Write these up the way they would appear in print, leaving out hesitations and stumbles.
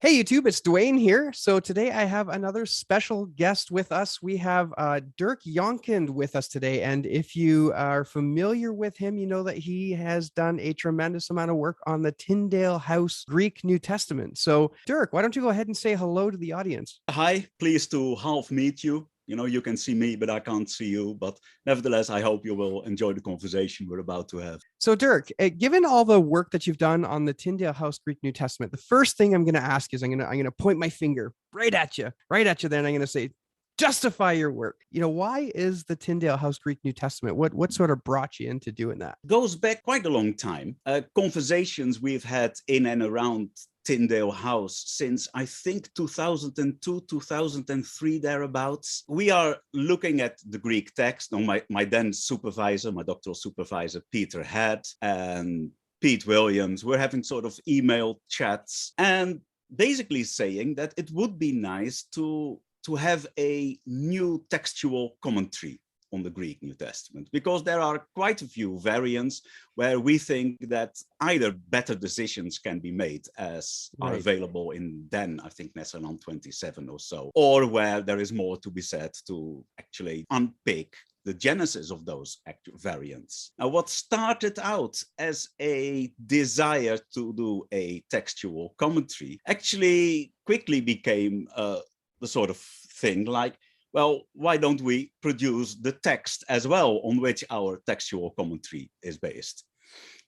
Hey YouTube, it's Dwayne here. So today I have another special guest with us. We have Dirk Jongkind with us today. And if you are familiar with him, you know that he has done a tremendous amount of work on the Tyndale House Greek New Testament. So Dirk, why don't you go ahead and say hello to the audience? Hi, pleased to half meet you. You know, you can see me, but I can't see you. But nevertheless, I hope you will enjoy the conversation we're about to have. So Dirk, given all the work that you've done on the Tyndale House Greek New Testament, the first thing I'm going to ask is I'm going to point my finger right at you. Then I'm going to say, justify your work. Why is the Tyndale House Greek New Testament? What sort of brought you into doing that? Goes back quite a long time. Conversations we've had in and around Tyndale House since I think 2002, 2003, thereabouts. We are looking at the Greek text. Now, my then supervisor, my doctoral supervisor, Peter Head and Pete Williams, we're having sort of email chats and basically saying that it would be nice to have a new textual commentary on the Greek New Testament, because there are quite a few variants where we think that either better decisions can be made as are available in then, I think, Nestle Aland 27 or so, or where there is more to be said to actually unpick the genesis of those variants. Now, what started out as a desire to do a textual commentary actually quickly became the sort of thing like, well, why don't we produce the text as well on which our textual commentary is based?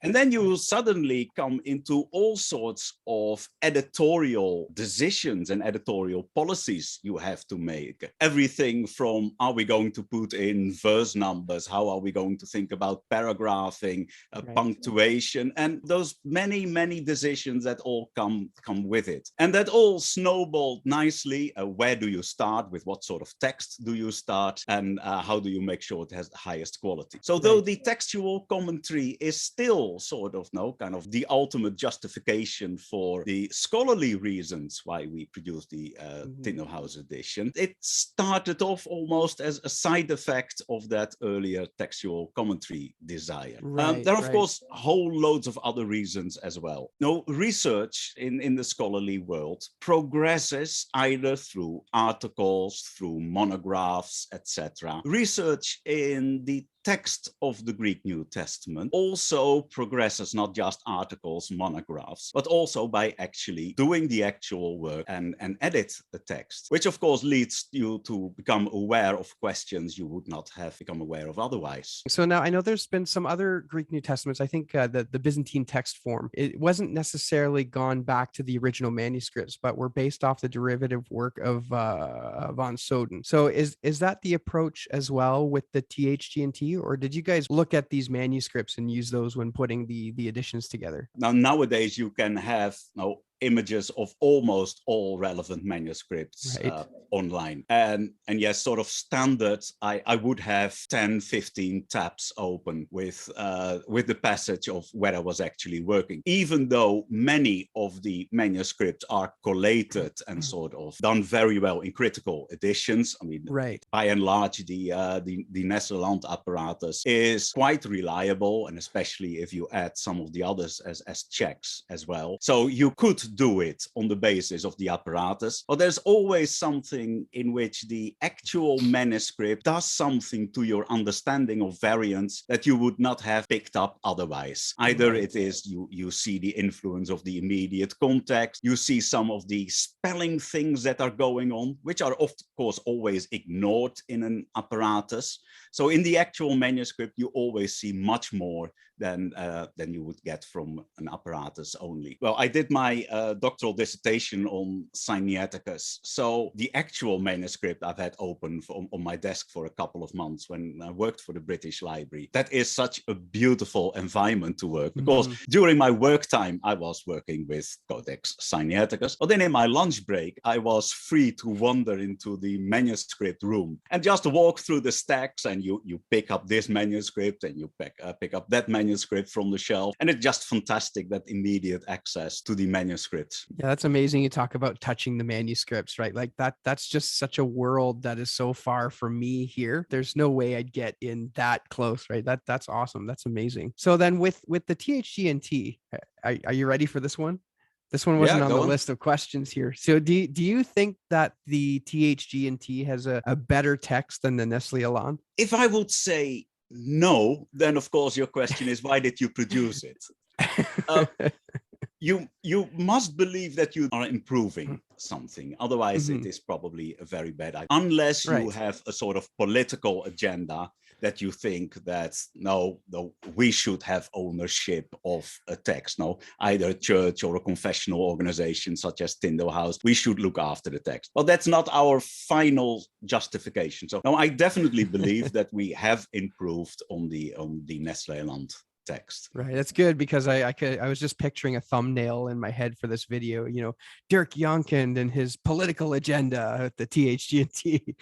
And then you suddenly come into all sorts of editorial decisions and editorial policies you have to make. Everything from, are we going to put in verse numbers? How are we going to think about paragraphing, punctuation, and those many, many decisions that all come with it. And that all snowballed nicely. Where do you start? With what sort of text do you start? And how do you make sure it has the highest quality? So though the textual commentary is still sort of kind of the ultimate justification for the scholarly reasons why we produced the Tyndale House edition, it started off almost as a side effect of that earlier textual commentary desire. There are, of course, whole loads of other reasons as well. No, research in the scholarly world progresses either through articles, through monographs, etc. Research in the text of the Greek New Testament also progresses not just articles, monographs, but also by actually doing the actual work and edit the text, which of course leads you to become aware of questions you would not have become aware of otherwise. So now I know there's been some other Greek New Testaments. I think the Byzantine text form, it wasn't necessarily gone back to the original manuscripts, but were based off the derivative work of von Soden. So is that the approach as well with the THGNT? Or did you guys look at these manuscripts and use those when putting the editions together? Now, nowadays you can have images of almost all relevant manuscripts online. And yes, sort of standard, I would have 10, 15 tabs open with the passage of where I was actually working, even though many of the manuscripts are collated and sort of done very well in critical editions. I mean, by and large, the Nestle Aland apparatus is quite reliable, and especially if you add some of the others as checks as well. So you could do it on the basis of the apparatus, but there's always something in which the actual manuscript does something to your understanding of variants that you would not have picked up otherwise. Either it is you see the influence of the immediate context, you see some of the spelling things that are going on, which are of course always ignored in an apparatus. So in the actual manuscript, you always see much more than you would get from an apparatus only. Well, I did my doctoral dissertation on Sinaiticus. So the actual manuscript I've had open on my desk for a couple of months when I worked for the British Library. That is such a beautiful environment to work, because during my work time, I was working with Codex Sinaiticus. But then in my lunch break, I was free to wander into the manuscript room and just walk through the stacks, and you pick up this manuscript and you pick up that manuscript from the shelf. And it's just fantastic, that immediate access to the manuscripts. Yeah, that's amazing. You talk about touching the manuscripts, right? Like that's just such a world that is so far from me here. There's no way I'd get in that close, right? That's awesome. That's amazing. So then with the THGNT, are you ready for this one? This one Yeah, wasn't on go the on. list of questions here. So do you think that the THGNT has a better text than the Nestle Aland? If I would say no, then of course your question is, why did you produce it? You must believe that you are improving something. Otherwise, it is probably a very bad idea. Unless you have a sort of political agenda that you think that, no, we should have ownership of a text. No, either a church or a confessional organization such as Tyndale House, we should look after the text. Well, that's not our final justification. So no, I definitely believe that we have improved on the Nestle Aland text. Right. That's good, because I was just picturing a thumbnail in my head for this video, Dirk Jongkind and his political agenda at the THGNT.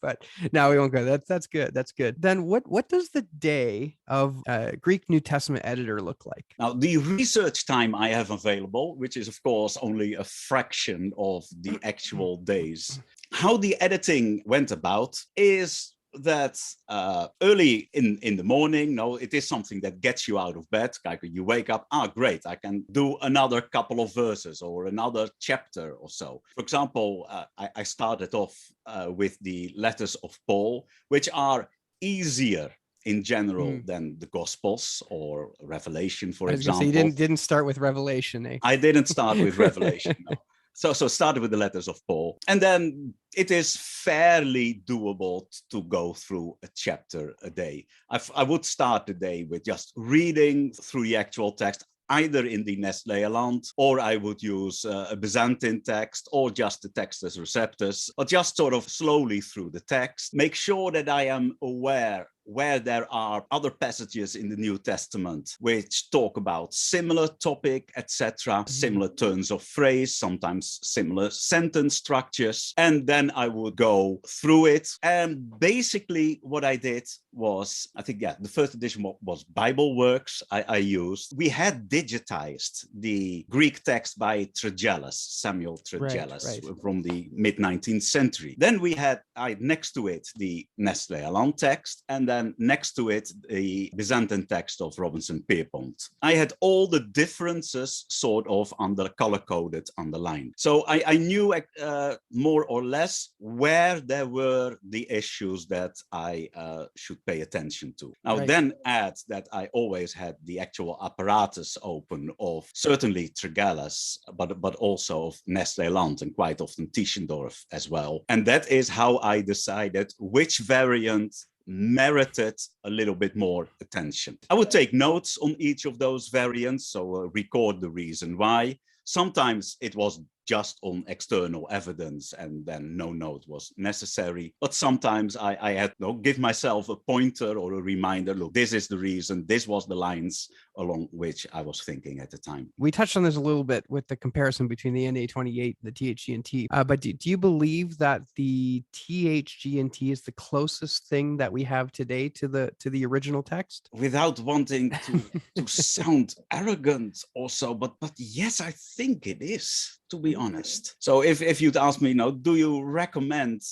But now we won't go. That's good. That's good. Then what does the day of Greek New Testament editor look like? Now, the research time I have available, which is of course only a fraction of the actual days, how the editing went about is that early in the morning, no, it is something that gets you out of bed. Like you wake up, great, I can do another couple of verses or another chapter or so. For example, I started off with the letters of Paul, which are easier in general than the Gospels or Revelation, for example. Say, you didn't start with Revelation, eh? I didn't start with Revelation, no. So started with the letters of Paul, and then it is fairly doable to go through a chapter a day. I would start the day with just reading through the actual text, either in the Nestle Aland, or I would use a Byzantine text, or just the Textus Receptus, or just sort of slowly through the text. Make sure that I am aware where there are other passages in the New Testament which talk about similar topic, etc., similar turns of phrase, sometimes similar sentence structures. And then I would go through it. And basically what I did was, I think, the first edition was Bible Works I used. We had digitized the Greek text by Tregellus, Samuel Tregellus, from the mid-19th century. Then we had next to it the Nestle Aland text, and then next to it the Byzantine text of Robinson Pierpont. I had all the differences sort of color-coded, underlined. So I knew more or less where there were the issues that I should pay attention to. Now then add that I always had the actual apparatus open of certainly Tregellus, but also of Nestle Aland, and quite often Tischendorf as well. And that is how I decided which variant merited a little bit more attention. I would take notes on each of those variants, so record the reason why. Sometimes it was just on external evidence, and then no note was necessary. But sometimes I had to give myself a pointer or a reminder, look, this is the reason, this was the lines along which I was thinking at the time. We touched on this a little bit with the comparison between the NA28 and the THGNT, but do you believe that the THGNT is the closest thing that we have today to the original text? Without wanting to sound arrogant or so, but yes, I think it is, to be honest. So if you'd ask me, do you recommend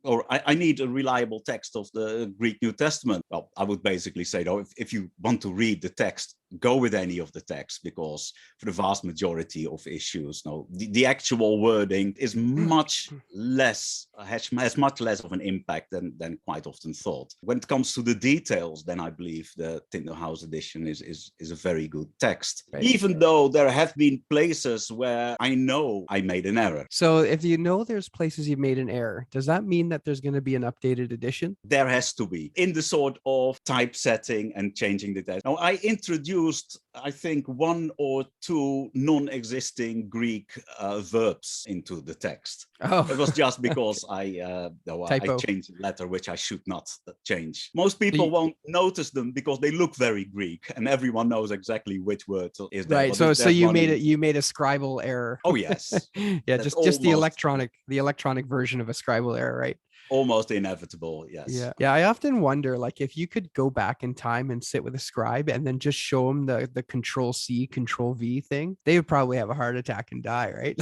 or I need a reliable text of the Greek New Testament? Well, I would basically say, if you want to read the text, go with any of the text, because for the vast majority of issues, the actual wording is much less, has much less of an impact than quite often thought. When it comes to the details, then I believe the Tyndale House edition is a very good text, even though there have been places where I know I made an error. So if you know there's places you made an error, does that mean that there's going to be an updated edition? There has to be, in the sort of typesetting and changing the text. Now, I introduced, I think, 1 or 2 non-existing Greek verbs into the text. Oh, it was just because I changed a letter which I should not change. Most people won't notice them because they look very Greek, and everyone knows exactly which word is there. Right. So you made a scribal error. Oh yes. Yeah, just the electronic version of a scribal error, right? almost inevitable. Yes. Yeah. I often wonder, like, if you could go back in time and sit with a scribe and then just show them the Control C, Control V thing, they would probably have a heart attack and die, right?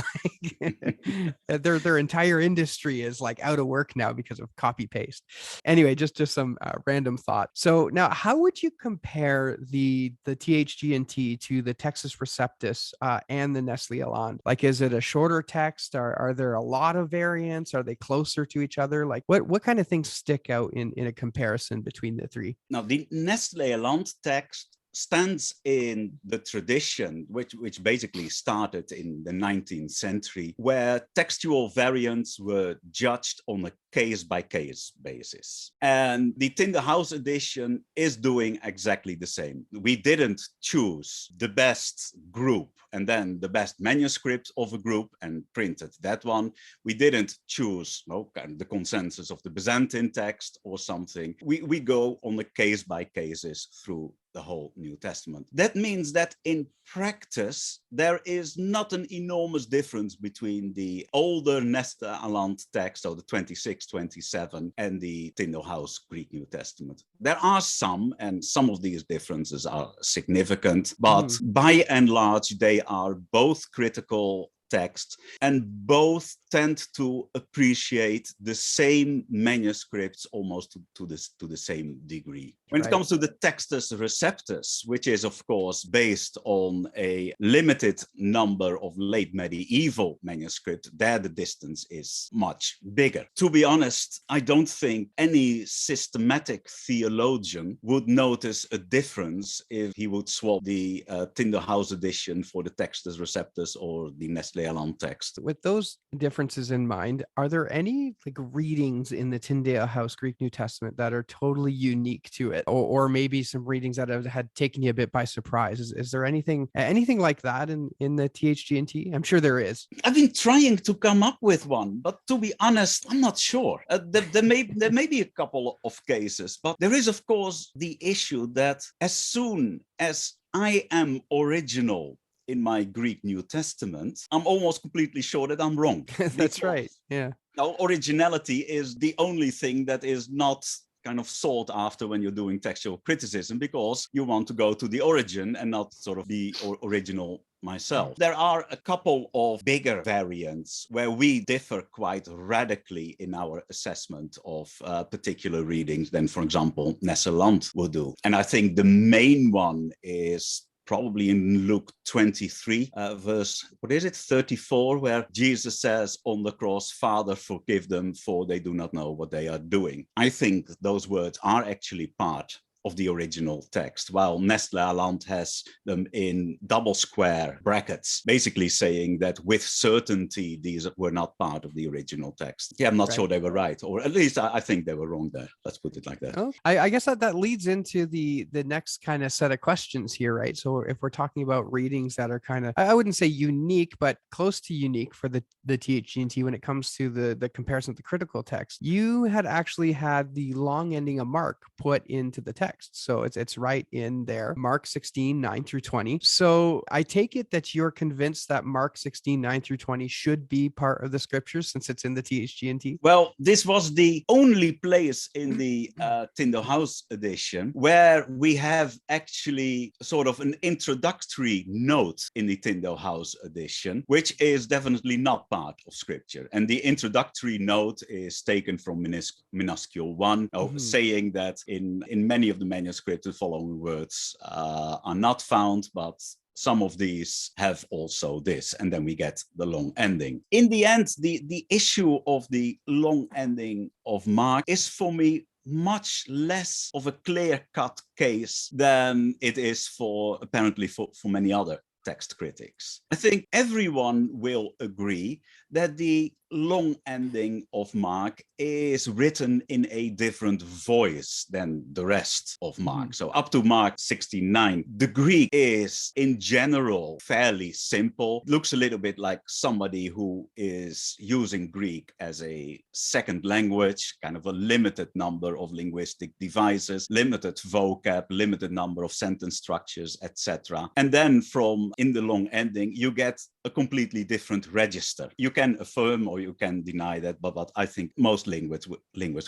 Like, their entire industry is like out of work now because of copy paste. Anyway, just some random thought. So now, how would you compare the THGNT to the Textus Receptus and the Nestle Aland? Like, is it a shorter text? Are there a lot of variants? Are they closer to each other? Like, what kind of things stick out in a comparison between the three? Now, the Nestle Aland text stands in the tradition, which basically started in the 19th century, where textual variants were judged on a case-by-case basis. And the Tyndale House edition is doing exactly the same. We didn't choose the best group and then the best manuscript of a group and printed that one. We didn't choose the consensus of the Byzantine text or something. We go on the case-by-cases through the whole New Testament. That means that in practice, there is not an enormous difference between the older Nestle Aland text, so the 26, 27, and the Tyndale House Greek New Testament. There are some, and some of these differences are significant, but by and large, they are both critical text, and both tend to appreciate the same manuscripts almost to the same degree. When it comes to the Textus Receptus, which is of course based on a limited number of late medieval manuscripts, there the distance is much bigger. To be honest, I don't think any systematic theologian would notice a difference if he would swap the Tyndale House edition for the Textus Receptus or the Nestle Aland text. With those differences in mind, are there any like readings in the Tyndale House Greek New Testament that are totally unique to it, or maybe some readings that have had taken you a bit by surprise? Is there anything like that in the THGNT? I'm sure there is. I've been trying to come up with one, but to be honest, I'm not sure. There may be a couple of cases, but there is of course the issue that as soon as I am original in my Greek New Testament, I'm almost completely sure that I'm wrong. That's right. Yeah. Now, originality is the only thing that is not kind of sought after when you're doing textual criticism, because you want to go to the origin and not sort of the original myself. There are a couple of bigger variants where we differ quite radically in our assessment of particular readings than, for example, Nestle Aland would do. And I think the main one is probably in Luke 23, verse, 34, where Jesus says on the cross, "Father, forgive them, for they do not know what they are doing." I think those words are actually part of the original text, while Nestle Aland has them in double square brackets, basically saying that with certainty these were not part of the original text. Yeah, I'm not sure they were right, or at least I think they were wrong there. Let's put it like that. Oh, I guess that leads into the next kind of set of questions here, right? So if we're talking about readings that are kind of, I wouldn't say unique, but close to unique for the THGNT when it comes to the comparison of the critical text, you had actually had the long ending of Mark put into the text. So it's right in there, Mark 16, 9 through 20. So I take it that you're convinced that Mark 16, 9 through 20 should be part of the scriptures since it's in the THGNT? Well, this was the only place in the Tyndale House edition where we have actually sort of an introductory note in the Tyndale House edition, which is definitely not part of scripture. And the introductory note is taken from minuscule 1, saying that in many of the manuscripts, the following words are not found, but some of these have also this, and then we get the long ending. In the end, the issue of the long ending of Mark is for me much less of a clear-cut case than it is apparently for many other text critics. I think everyone will agree that the long ending of Mark is written in a different voice than the rest of Mark. So up to Mark 69, the Greek is in general fairly simple. Looks a little bit like somebody who is using Greek as a second language, kind of a limited number of linguistic devices, limited vocab, limited number of sentence structures, etc. And then in the long ending, you get a completely different register. You can affirm or you can deny that, but I think most linguists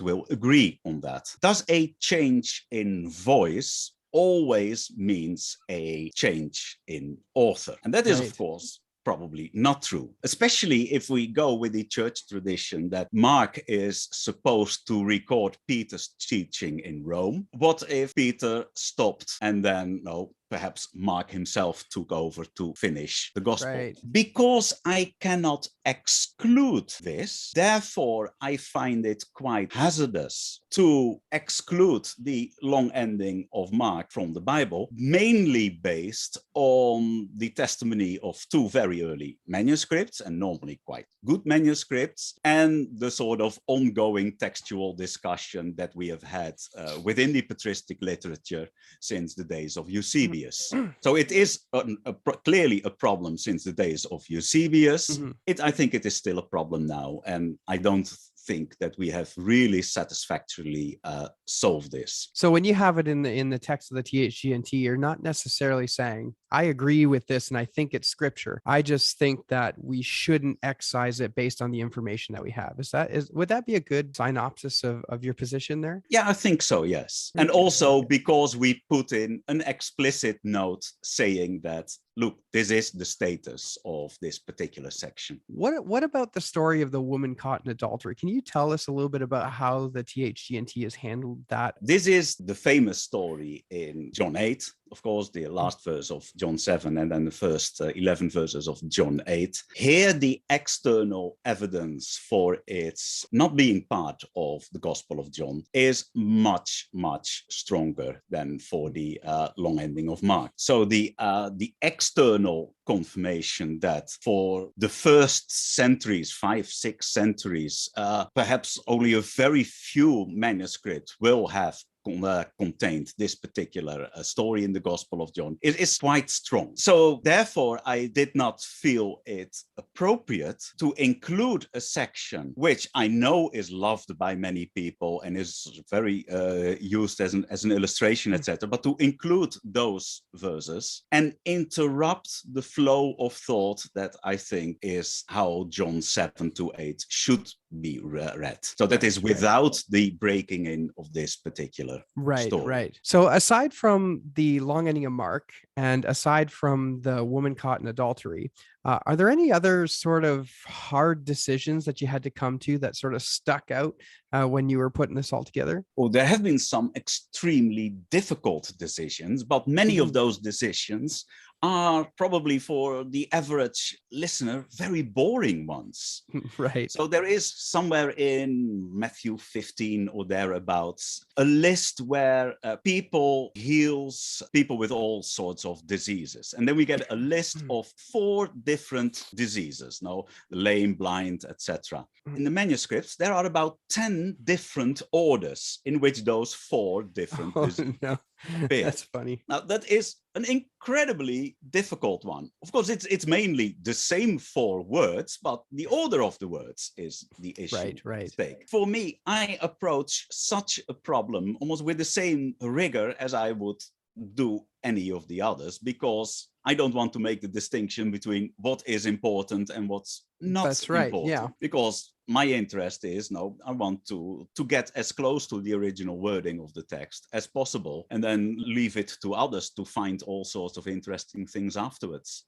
will agree on that. Does a change in voice always means a change in author? And that is, of course, probably not true, especially if we go with the church tradition that Mark is supposed to record Peter's teaching in Rome. What if Peter stopped and then, perhaps Mark himself took over to finish the gospel? Because I cannot exclude this, therefore I find it quite hazardous to exclude the long ending of Mark from the Bible, mainly based on the testimony of two very early manuscripts, and normally quite good manuscripts, and the sort of ongoing textual discussion that we have had within the patristic literature since the days of Eusebius. So it is clearly a problem since the days of Eusebius. I think it is still a problem now, and I don't think that we have really satisfactorily solved this. So when you have it in the text of the THGNT, you're not necessarily saying, I agree with this and I think it's scripture. I just think that we shouldn't excise it based on the information that we have. Would that be a good synopsis of your position there? Yeah, I think so, yes. And also because we put in an explicit note saying that, look, this is the status of this particular section. What about the story of the woman caught in adultery? Can you tell us a little bit about how the THGNT has handled that? This is the famous story in John 8, of course, the last verse of John 7, and then the first 11 verses of John 8. Here, the external evidence for its not being part of the Gospel of John is much, much stronger than for the long ending of Mark. So the external confirmation that for the first centuries, 5-6 centuries, perhaps only a very few manuscripts will have contained this particular story in the Gospel of John. It is quite strong. So therefore, I did not feel it appropriate to include a section which I know is loved by many people and is very used as an illustration, etc., but to include those verses and interrupt the flow of thought that I think is how John 7-8 should be read. So that is without the breaking in of this particular story. Right. So aside from the long ending of Mark and aside from the woman caught in adultery, are there any other sort of hard decisions that you had to come to that sort of stuck out when you were putting this all together? Well, there have been some extremely difficult decisions, but many of those decisions are probably for the average listener very boring ones. Right. So there is somewhere in Matthew 15 or thereabouts a list where people heals people with all sorts of diseases. And then we get a list of 4 different diseases, lame, blind, etc. In the manuscripts, there are about 10 different orders in which those 4 different diseases appear. That's funny. Now, that is an incredibly difficult one. Of course, it's mainly the same 4 words, but the order of the words is the issue. Right. For me, I approach such a problem almost with the same rigor as I would do any of the others, because I don't want to make the distinction between what is important and what's not important. Yeah. Because my interest is, I want to get as close to the original wording of the text as possible, and then leave it to others to find all sorts of interesting things afterwards.